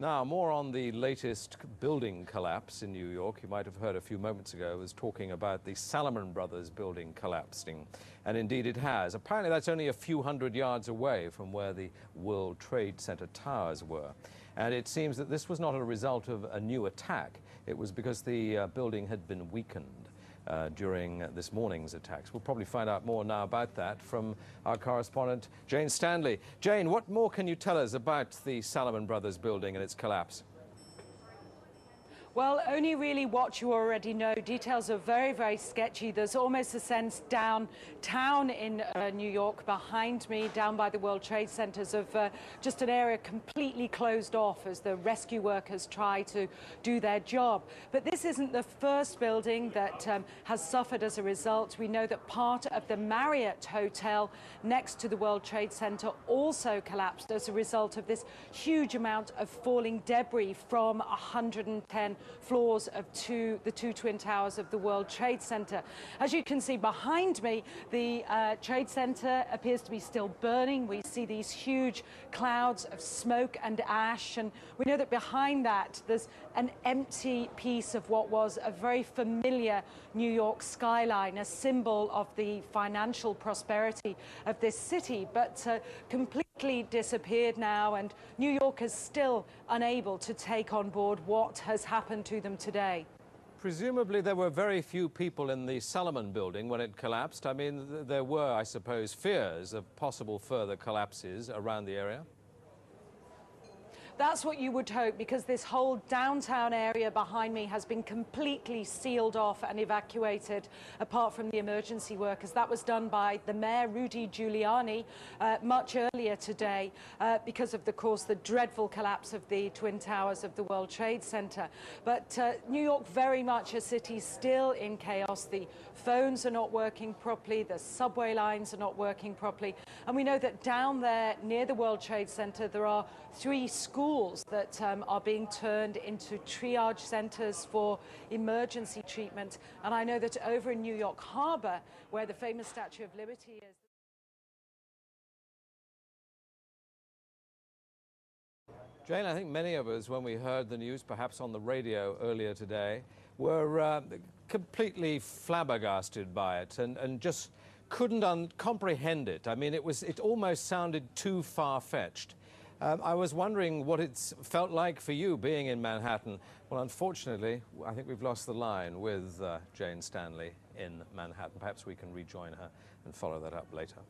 Now, more on the latest building collapse in New York. You might have heard a few moments ago, I was talking about the Salomon Brothers Building collapsing. And indeed it has. Apparently that's only a few hundred yards away from where the World Trade Center towers were. And it seems that this was not a result of a new attack. It was because the building had been weakened during this morning's attacks. We'll probably find out more now about that from our correspondent, Jane Standley. Jane, what more can you tell us about the Salomon Brothers building and its collapse? Well, only really what you already know. Details are very, very sketchy. There's almost a sense downtown in New York behind me, down by the World Trade Centers, of just an area completely closed off as the rescue workers try to do their job. But this isn't the first building that has suffered as a result. We know that part of the Marriott Hotel next to the World Trade Center also collapsed as a result of this huge amount of falling debris from 110 floors of the two twin towers of the World Trade Center. As you can see behind me, the Trade Center appears to be still burning. We see these huge clouds of smoke and ash, and we know that behind that there's an empty piece of what was a very familiar New York skyline, a symbol of the financial prosperity of this city, but completely disappeared now, and New York is still unable to take on board what has happened to them today. Presumably there were very few people in the Salomon building when it collapsed. I mean, there were, I suppose, fears of possible further collapses around the area. That's what you would hope, because this whole downtown area behind me has been completely sealed off and evacuated, apart from the emergency workers. That was done by the mayor, Rudy Giuliani, much earlier today because of, course, the dreadful collapse of the Twin Towers of the World Trade Center. But New York, very much a city still in chaos. The phones are not working properly, the subway lines are not working properly. And we know that down there near the World Trade Center there are 3 schools that are being turned into triage centers for emergency treatment. And I know that over in New York Harbor, where the famous Statue of Liberty is. Jane, I think many of us, when we heard the news, perhaps on the radio earlier today, were completely flabbergasted by it and just couldn't comprehend it. I mean, it almost sounded too far-fetched. I was wondering what it's felt like for you being in Manhattan. Well, unfortunately, I think we've lost the line with Jane Standley in Manhattan. Perhaps we can rejoin her and follow that up later.